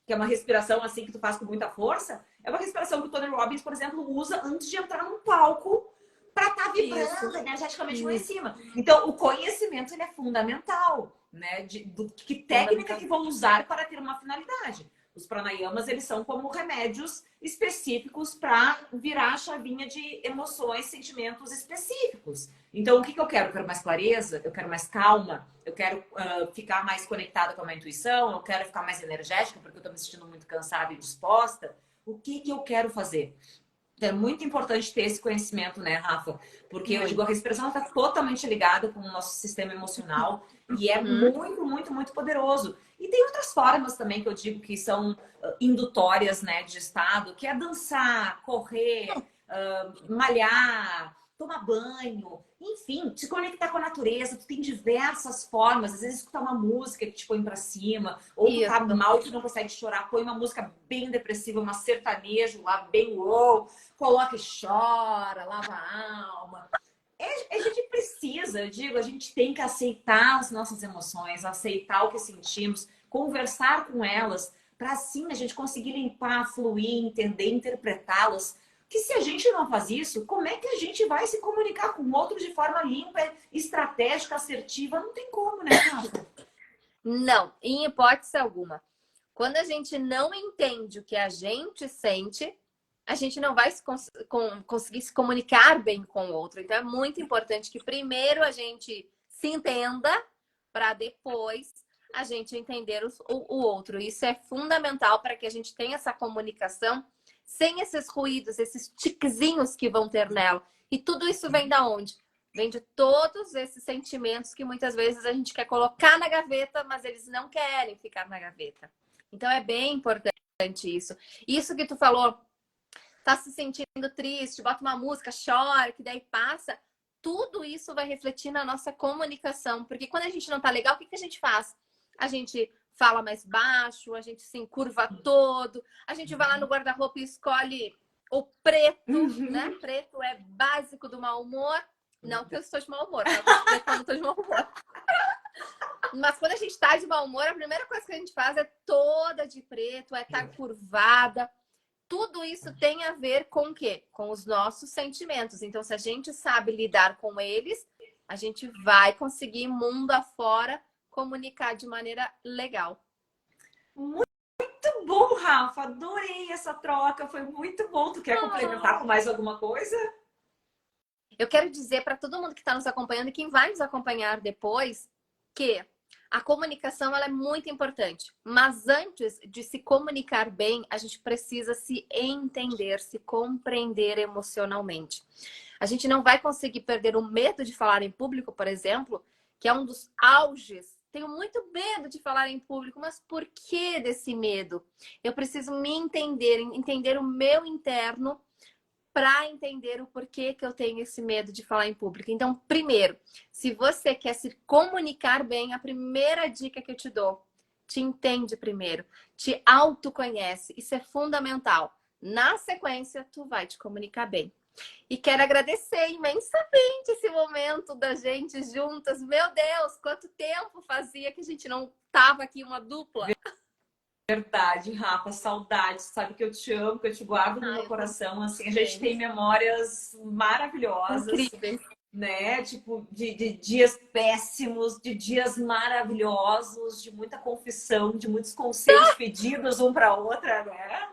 que é uma respiração assim que tu faz com muita força. É uma respiração que o Tony Robbins, por exemplo, usa antes de entrar num palco para estar vibrando energeticamente lá em cima. Então, o conhecimento ele é fundamental, né? Do que técnica que vou usar para ter uma finalidade. Os pranayamas, eles são como remédios específicos para virar a chavinha de emoções, sentimentos específicos. Então, o que eu quero? Eu quero mais clareza, eu quero mais calma, eu quero ficar mais conectada com a minha intuição, eu quero ficar mais energética, porque eu estou me sentindo muito cansada e disposta. O que eu quero fazer? É muito importante ter esse conhecimento, né, Rafa? Porque eu digo, a respiração está totalmente ligada com o nosso sistema emocional e é muito, muito, muito poderoso. E tem outras formas também que eu digo que são indutórias, né, de estado, que é dançar, correr, malhar, tomar banho, enfim, se conectar com a natureza. Tu tem diversas formas. Às vezes escutar uma música que te põe pra cima, ou tu tá mal e tu não consegue chorar, põe uma música bem depressiva, uma sertanejo lá, bem wow, coloca e chora, lava a alma. A gente precisa, eu digo, a gente tem que aceitar as nossas emoções, aceitar o que sentimos, conversar com elas, para assim a gente conseguir limpar, fluir, entender, interpretá-las. Que se a gente não faz isso, como é que a gente vai se comunicar com o outro de forma limpa, estratégica, assertiva? Não tem como, né, Rafa?
Não, em hipótese alguma. Quando a gente não entende o que a gente sente, a gente não vai conseguir se comunicar bem com o outro. Então, é muito importante que primeiro a gente se entenda para depois a gente entender o outro. Isso é fundamental para que a gente tenha essa comunicação sem esses ruídos, esses tiquezinhos que vão ter nela. E tudo isso vem da onde? Vem de todos esses sentimentos que muitas vezes a gente quer colocar na gaveta, mas eles não querem ficar na gaveta. Então, é bem importante isso. Isso que tu falou, tá se sentindo triste, bota uma música, chora, que daí passa. Tudo isso vai refletir na nossa comunicação. Porque quando a gente não tá legal, o que a gente faz? A gente fala mais baixo, a gente se encurva todo, a gente vai lá no guarda-roupa e escolhe o preto, né? Preto é básico do mau humor. Não que eu estou de mau humor, tá? Eu não estou de mau humor. Mas quando a gente tá de mau humor, a primeira coisa que a gente faz é toda de preto, é estar curvada. Tudo isso tem a ver com o quê? Com os nossos sentimentos. Então, se a gente sabe lidar com eles, a gente vai conseguir mundo afora comunicar de maneira legal.
Muito bom, Rafa. Adorei essa troca. Foi muito bom. Tu quer complementar com mais alguma coisa?
Eu quero dizer para todo mundo que está nos acompanhando e quem vai nos acompanhar depois que a comunicação ela é muito importante. Mas antes de se comunicar bem, a gente precisa se entender, se compreender emocionalmente. A gente não vai conseguir perder o medo de falar em público, por exemplo, que é um dos auges. Tenho muito medo de falar em público, mas por que desse medo? Eu preciso me entender, entender o meu interno para entender o porquê que eu tenho esse medo de falar em público. Então, primeiro, se você quer se comunicar bem, a primeira dica que eu te dou, te entende primeiro, te autoconhece. Isso é fundamental. Na sequência, tu vai te comunicar bem. E quero agradecer imensamente esse momento da gente juntas. Meu Deus, quanto tempo fazia que a gente não tava aqui uma dupla.
Verdade, Rafa, saudade. Sabe que eu te amo, que eu te guardo no meu coração. Assim, a gente tem memórias maravilhosas,
incríveis,
né? Tipo, de dias péssimos, de dias maravilhosos, de muita confissão, de muitos conselhos pedidos um para outra, né?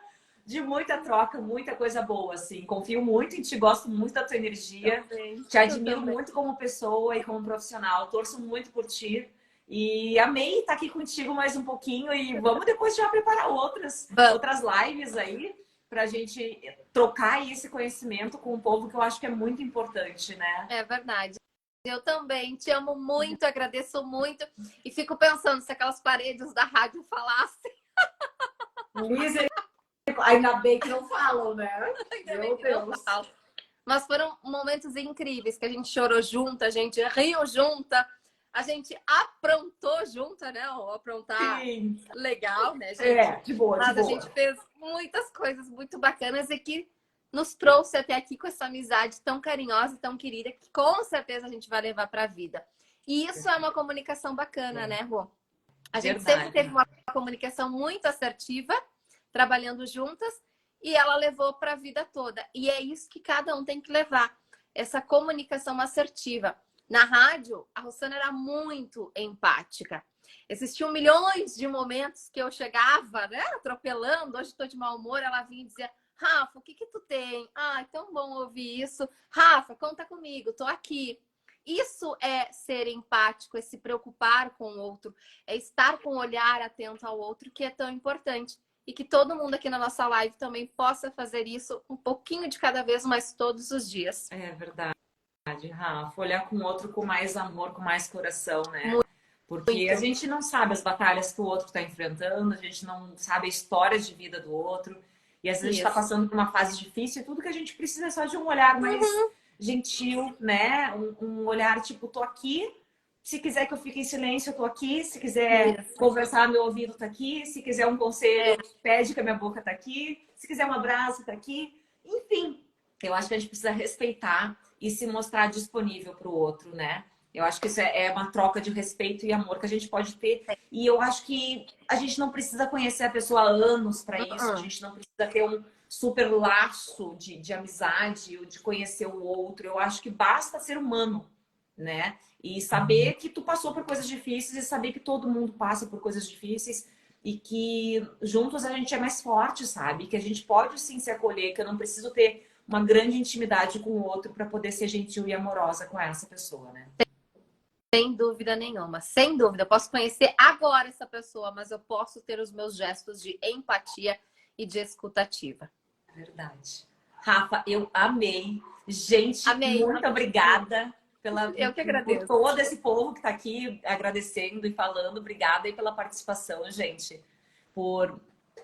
De muita troca, muita coisa boa, assim. Confio muito em ti, gosto muito da tua energia. Te admiro muito como pessoa e como profissional. Torço muito por ti. E amei estar aqui contigo mais um pouquinho e vamos depois já preparar outras lives aí para a gente trocar aí esse conhecimento com o povo, que eu acho que é muito importante, né?
É verdade. Eu também te amo muito, agradeço muito e fico pensando se aquelas paredes da rádio falassem.
Lisa, ainda bem que não falam, né?
Ainda bem que não falam. Mas foram momentos incríveis que a gente chorou junto, a gente riu junta. A gente aprontou junta, né? Ou aprontar legal, né, gente?
É, de boa,
mas
de boa.
A gente fez muitas coisas muito bacanas e que nos trouxe até aqui com essa amizade tão carinhosa e tão querida que com certeza a gente vai levar para a vida. E isso é uma comunicação bacana, né, Rô? A gente sempre teve uma comunicação muito assertiva, trabalhando juntas, e ela levou para a vida toda. E é isso que cada um tem que levar, essa comunicação assertiva. Na rádio, a Rossana era muito empática. Existiam milhões de momentos que eu chegava, né, atropelando, hoje estou de mau humor, ela vinha e dizia: Rafa, o que que tu tem? Ah, é tão bom ouvir isso. Rafa, conta comigo, tô aqui. Isso é ser empático, é se preocupar com o outro, é estar com o olhar atento ao outro, que é tão importante. E que todo mundo aqui na nossa live também possa fazer isso um pouquinho de cada vez, mas todos os dias.
É verdade. Rafa, olhar com o outro com mais amor, com mais coração, né? Porque a gente não sabe as batalhas que o outro está enfrentando, a gente não sabe a história de vida do outro. E às vezes a gente está passando por uma fase difícil e tudo que a gente precisa é só de um olhar mais gentil, né? Um olhar tipo, tô aqui. Se quiser que eu fique em silêncio, eu tô aqui. Se quiser conversar, meu ouvido tá aqui. Se quiser um conselho, pede que a minha boca tá aqui. Se quiser um abraço, tá aqui. Enfim, eu acho que a gente precisa respeitar e se mostrar disponível para o outro, né? Eu acho que isso é uma troca de respeito e amor que a gente pode ter. E eu acho que a gente não precisa conhecer a pessoa há anos para isso. A gente não precisa ter um super laço de amizade ou de conhecer o outro. Eu acho que basta ser humano, né? E saber que tu passou por coisas difíceis e saber que todo mundo passa por coisas difíceis e que juntos a gente é mais forte, sabe? Que a gente pode sim se acolher, que eu não preciso ter uma grande intimidade com o outro para poder ser gentil e amorosa com essa pessoa, né?
Sem dúvida nenhuma, sem dúvida. Eu posso conhecer agora essa pessoa, mas eu posso ter os meus gestos de empatia e de escutativa.
Verdade. Rafa, eu amei. Gente, muito obrigada
eu que agradeço.
por todo esse povo que está aqui agradecendo e falando. Obrigada aí pela participação, gente. Por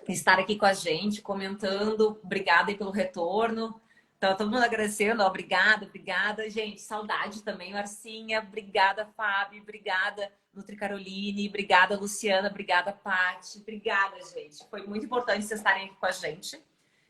estar aqui com a gente, comentando. Obrigada aí pelo retorno. Então, todo mundo agradecendo, ó, obrigada, obrigada. Gente, saudade também, Marcinha. Obrigada, Fábio. Obrigada, Nutri Caroline. Obrigada, Luciana. Obrigada, Paty. Obrigada, gente. Foi muito importante vocês estarem aqui com a gente.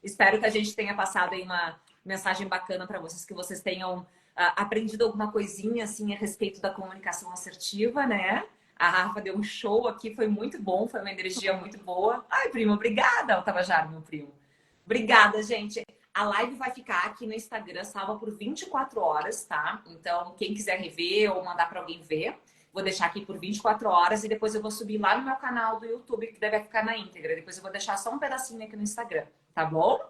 Espero que a gente tenha passado aí uma mensagem bacana para vocês, que vocês tenham aprendido alguma coisinha, assim, a respeito da comunicação assertiva, né? A Rafa deu um show aqui, foi muito bom, foi uma energia muito boa. Ai, primo, obrigada, Tabajara, meu primo. Obrigada, gente. A live vai ficar aqui no Instagram, salva por 24 horas, tá? Então, quem quiser rever ou mandar para alguém ver. Vou deixar aqui por 24 horas e depois eu vou subir lá no meu canal do YouTube, que deve ficar na íntegra. Depois eu vou deixar só um pedacinho aqui no Instagram, tá bom?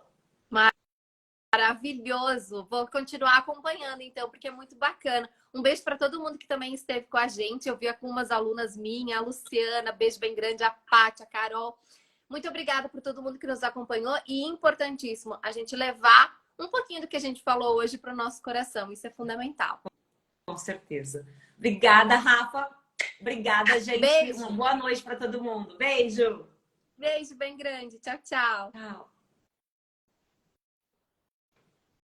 Maravilhoso. Vou continuar acompanhando, então, porque é muito bacana. Um beijo para todo mundo que também esteve com a gente. Eu vi algumas alunas minhas, a Luciana, beijo bem grande, a Paty, a Carol. Muito obrigada por todo mundo que nos acompanhou. E importantíssimo, a gente levar um pouquinho do que a gente falou hoje para o nosso coração. Isso é fundamental.
Com certeza. Obrigada, Rafa. Obrigada, gente.
Beijo.
Uma boa noite para todo mundo. Beijo.
Beijo bem grande. Tchau, tchau.
Tchau.